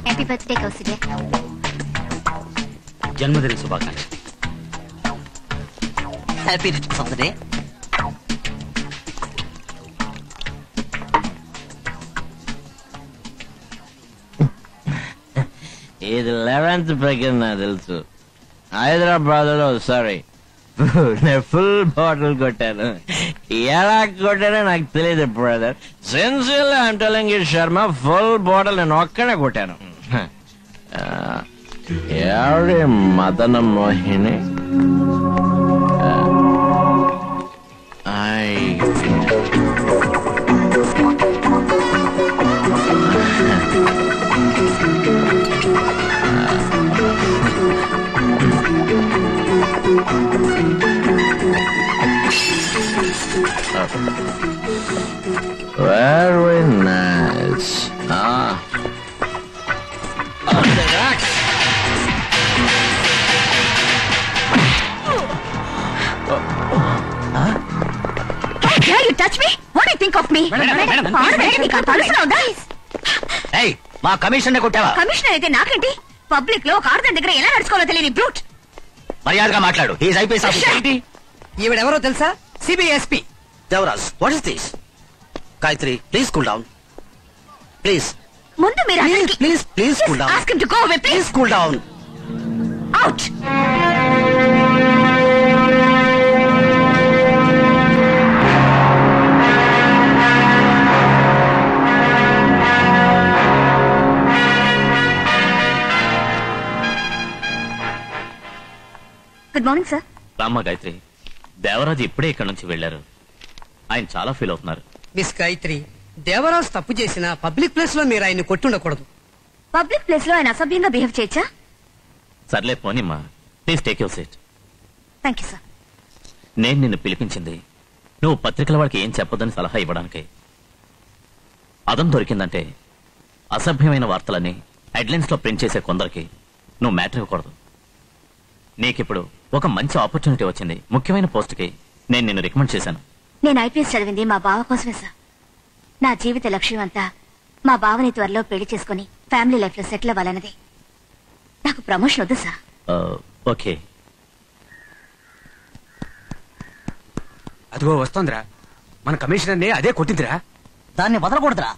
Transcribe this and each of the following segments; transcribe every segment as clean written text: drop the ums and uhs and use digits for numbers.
Happy birthday Kausalya. జన్మదిన శుభాకాంక్షలు. Happy returns of the day. ఇది 11th బ్రేక్ నాకు తెలుసు. హైదరాబాద్ లో సారీ నేను ఫుల్ బాటిల్ కొట్టాను. ఎలా కొట్టానో నాకు తెలియదు brother. Sincerely I'm telling you Sharma, full bottle నేను ఒక్కనే కొట్టాను. ఎవరి మదన Mohini very nice. How dare you touch me? What do you think of me? మా కమిషన్ కొట్టావా? కమిషనర్ అయితే నాకేంటి? పబ్లిక్ లో ఒక ఆర్డర్ దగ్గర ఎలా నడుచుకోవాలో తెలియని బ్రూట్. మర్యాదగా మాట్లాడు. He's IPS officer. ఈవిడెవరో తెలుసా? CBSP Devaraj. What is this? Gayatri please cool down. Please ముందు మీరు please cool down. Ask him to go away, please. Please cool down. Out. Good morning sir. రామ్మ గాయత్రి, దేవరాజు ఇప్పుడే ఇక్కడ నుంచి వెళ్లారు. ఆయన చాలా ఫీల్ అవుతున్నారు. మిస్ గాయత్రి, దేవరాజు తప్పు చేసిన పబ్లిక్ ప్లేస్ లో మీరు ఆయన కొట్టుండకూడదు. పబ్లిక్ ప్లేస్ లో ఆయన అసభ్యంగా బిహేవ్ చేయొచ్చా? సర్లే పోనిమ్మా, please take your seat. Thank you sir. నేను నిన్ను పిలిపించింది నువ్వు పత్రికల వాడికి ఏం చెప్పొద్దని సలహా ఇవ్వడానికి. అదం దొరికిందంటే అసభ్యమైన వార్తలని హెడ్లైన్స్ లో ప్రింట్ చేసే కొందరికి నువ్వు మ్యాటర్ ఇవ్వకూడదు. నీకిప్పుడు ఒక మంచి ఆపర్చునిటీ వచ్చింది. ముఖ్యమైన పోస్ట్కి నేను నిన్ను రికమెండ్ చేశాను. నేను ఐపీఎస్ చదివింది మా బావ కోసమే సార్. నా జీవిత లక్ష్యం అంతా మా బావని త్వరలో పెళ్లి చేసుకుని ఫ్యామిలీ లైఫ్ లో సెటిల్ అవ్వాలన్నది. నాకు ప్రమోషన్ వద్దు సార్. ఓకే. అదిగో వస్తోందిరా, మన కమిషనర్ని అదే కొట్టిందిరా. దాన్ని వదలకూడదురా.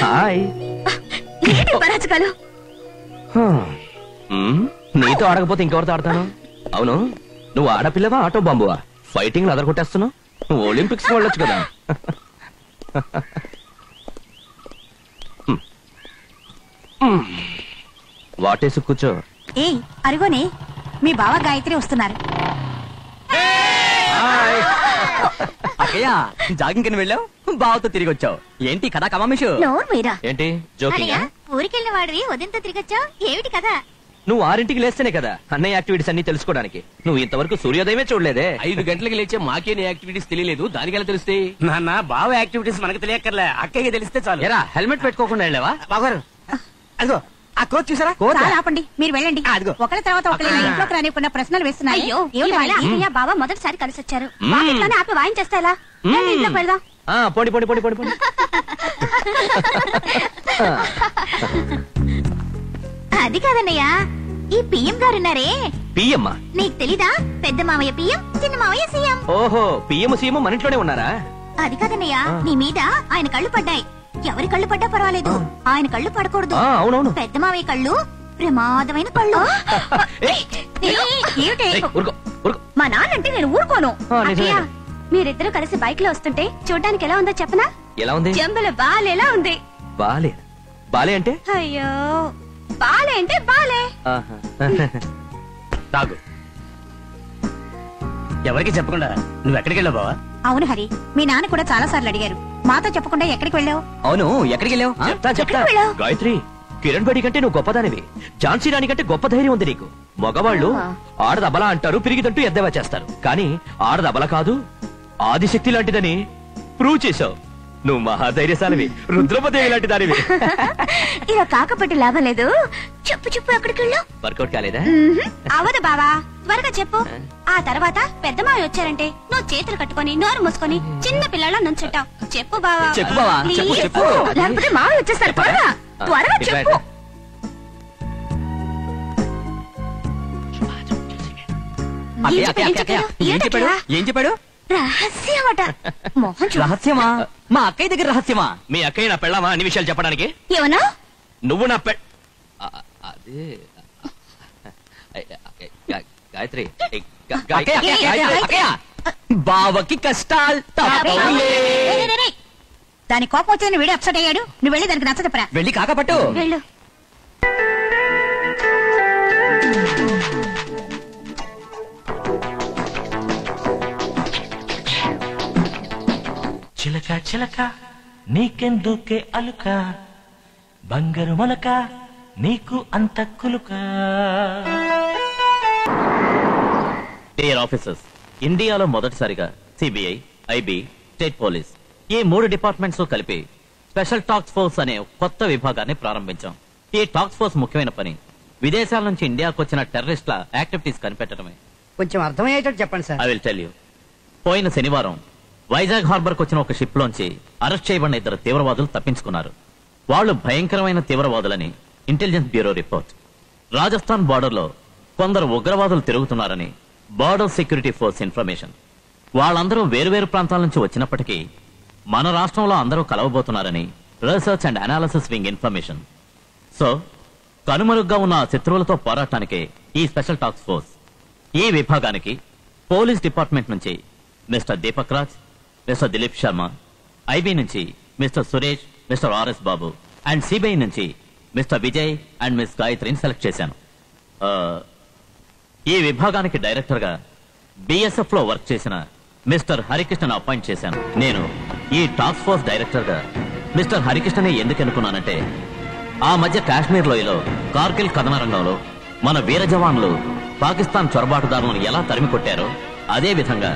హాయ్. ఏంటి పరాచకాలు? నీతో ఆడకపోతే ఇంకెవరితో ఆడతాను? అవును, నువ్వు ఆడపిల్లవా ఆటో బాంబువా? ఫైటింగ్ అదర్ కొట్టేస్తున్నావు. నువ్వు ఒలింపిక్స్ వెళ్ళొచ్చు కదా. వాటేసి కూర్చో. ఏయ్ అరుగోనే, మీ బావ గాయత్రి వస్తున్నారు. అక్కయ్య, జాగింగ్ కింద వెళ్ళావు, బావతో తిరిగి వచ్చావు. ఏంటి కదా కమామిషు? ఏంటి జోకింగ్? ఊరికెళ్ళిన వాడివి ఉదయంతో తిరిగొచ్చావు, ఏమిటి కదా? నువ్వు 6ంటికి లేస్తేనే కదా అన్నయ్య యాక్టివిటీస్ అన్ని తెలుసుకోవడానికి. నువ్వు ఇంతవరకు సూర్యోదయమే చూడలేదే. 5 గంటలకు లేచే మాకే నీ యాక్టివిటీస్ తెలియలేదు, దానికెలా తెలుస్తాయి? నాన్న, బావ యాక్టివిటీస్ మనకు తెలియక్కర్లే, అక్కయ్య తెలిస్తే చాలు. ఎరా హెల్మెట్ పెట్టుకోకుండా వెళ్ళావా? బాగారు అదిగో ఆ కోచ్ చూసారా? ఆపండి, మీరు వెళ్ళండి. ఒకరి తర్వాత ఒకరి ఇంట్లోకి రానికుండా ప్రశ్నలు వేస్తున్నాయి. అయ్యో, బావ మొదటిసారి కలిసి వచ్చారు, ఆపి వాయించేస్తా ఎలా? ఇంట్లోకి వెళ్దాం. పోండి పోండి పోండి పోండి పోండి. అది కాదన్నయ్యా, ఈ పిఎం గారున్నారే. పిఎం? నీకు తెలీదా? పెద్ద మావయ్య పిఎం, చిన్న మావయ్య సీఎం. ఓహో, పిఎం సీఎం మన ఇంట్లోనే ఉన్నారా? అది కాదన్నయ్యా, నీ మీద ఆయన కళ్ళు పడ్డాయి. ఎవరి కళ్ళు పడ్డా పర్వాలేదు, ఆయన కళ్ళు పడకూడదు. అవునవును, పెద్ద మావయ్య కళ్ళు ప్రమాదమైన కళ్ళు. మా నాన్నంటే నేను ఊరుకోను. మీరిద్దరూ కలిసి బైక్ లో వస్తుంటే చూడ్డానికి ఎలా ఉందో చెప్పనా? ఎలా ఉంది? జంబల బాలేలా ఉంది. బాలే అంటే? అయ్యో, బాలే అంటే బాలే. తాగు. ఎవరికి చెప్పకుండా నువ్వు ఎక్కడికి వెళ్ళావు బావా? అవును హరి, మీ నాన్న కూడా చాలా సార్లు అడిగారు. మాతో చెప్పకుండా ఎక్కడికి వెళ్ళావు? అవును, ఎక్కడికి వెళ్ళావు? ఎక్కడికి వెళ్ళావు? గాయత్రి, కిరణ్ బడి కంటే నువ్వు గొప్పదానివి. ఝాన్సీ రాణి కంటే గొప్ప ధైర్యం ఉంది నీకు. మగవాళ్ళు ఆడదబలా అంటారు, పిరిగిదంటూ ఎద్దేవా చేస్తారు. కానీ ఆడదబల కాదు, ఆదిశక్తి లాంటిదని ప్రూవ్ చేశావు. నువ్వు మహాధైర్యశాలివి, రుద్రపదేవి లాంటి దానివి. ఇలా కాకపోతే లాభం లేదు. చెప్పు చెప్పు, ఎక్కడికి వెళ్ళావు? వర్కౌట్ కాలేదా? అవదు బావా, త్వరగా చెప్పు. ఆ తర్వాత పెద్ద మావి వచ్చారంటే నువ్వు చేతులు కట్టుకొని నోరు మూసుకొని చిన్న పిల్లల నుంచుంటావు. చెప్పు బావా. చెప్పు బావా, చెప్పు Please. చెప్పు. లేకపోతే మావి వచ్చేస్తారు. త్వరగా త్వరగా చెప్పు. అక్కయ్య, అక్కయ్య, అక్కయ్య, అక్కయ్య, ఏం చెప్పాడు? ఏం చెప్పాడు? రహస్యమట. మోహన్ చూడు. రహస్యమా? మా అక్కయ్య దగ్గర రహస్యమా? మీ అక్కయ్య నా పెళ్ళామా అన్ని విషయాలు చెప్పడానికి? ఏమన్నా? నువ్వు నా అదే గాయత్రి, అక్కయ్య, అక్కయ్య, అక్కయ్య, అక్కయ్య, బావకి కష్టాలు తప్పవులే. దాని కోపం వచ్చిందని వీడే అప్సెట్ అయ్యాడు. నువ్వు వెళ్ళి దానికి నచ్చ చెప్పరా. వెళ్ళి కాకపట్టు. వెళ్ళు. చిలక చిలక నీకెందుకే అలుక, బంగారు మొలక నీకు అంత కులుక. డియర్ ఆఫీసర్స్, ఇండియాలో మొదటిసారిగా సిబిఐ, ఐబీ, స్టేట్ పోలీస్ ఈ 3 డిపార్ట్మెంట్స్ కలిపి స్పెషల్ టాస్క్ ఫోర్స్ అనే కొత్త విభాగాన్ని ప్రారంభించాం. ఈ టాస్క్ ఫోర్స్ ముఖ్యమైన పని విదేశాల నుంచి ఇండియాకు వచ్చిన టెర్రరిస్టుల యాక్టివిటీస్ కనిపెట్టడమే. కొంచెం అర్థమయ్యేటట్టు చెప్పండి sir. I will tell you. పోయిన శనివారం వైజాగ్ హార్బర్ కు వచ్చిన ఒక షిప్ లోంచి అరెస్ట్ చేయబడిన 2 తీవ్రవాదులు తప్పించుకున్నారు. వాళ్ళు భయంకరమైన తీవ్రవాదులని intelligence bureau report. Rajasthan border లో కొందరు ఉగ్రవాదులు తిరుగుతున్నారని బార్డర్ సెక్యూరిటీ ఫోర్స్ ఇన్ఫర్మేషన్. వాళ్ళందరూ వేరువేరు ప్రాంతాల నుంచి వచ్చినప్పటికీ మన రాష్ట్రంలో అందరూ కలవబోతున్నారని research and analysis wing information. So కనుమరుగ్గా ఉన్న శత్రువులతో పోరాటానికే ఈ స్పెషల్ టాస్క్ ఫోర్స్. ఈ విభాగానికి పోలీస్ డిపార్ట్మెంట్ నుంచి mister Deepak Raj, mister Dilip Sharma, IB నుంచి mister Suresh, mister RS Babu and CBI నుంచి మిస్టర్ విజయ్ అండ్ మిస్ గాయత్రిని సెలెక్ట్ చేశాను. ఈ విభాగానికి డైరెక్టర్ గా బిఎస్ఎఫ్ లో వర్క్ చేసిన మిస్టర్ హరికృష్ణను అపాయింట్ చేశాను. నేను ఈ టాస్క్ ఫోర్స్ డైరెక్టర్ గా మిస్టర్ హరికృష్ణనే ఎందుకు అనుకున్నానంటే, ఆ మధ్య కాశ్మీర్ లోయలో కార్గిల్ కథన రంగంలో మన వీర జవాన్లు పాకిస్తాన్ చొరబాటుదారులను ఎలా తరిమి కొట్టారో అదే విధంగా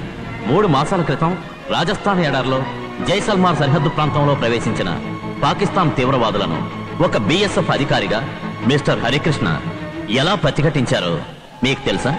3 మాసాల క్రితం రాజస్థాన్ ఎడారిలో జైసల్మార్ సరిహద్దు ప్రాంతంలో ప్రవేశించిన పాకిస్తాన్ తీవ్రవాదులను ఒక బిఎస్ఎఫ్ అధికారిగా మిస్టర్ హరికృష్ణ ఎలా ప్రతిఘటించారో మీకు తెలుసా?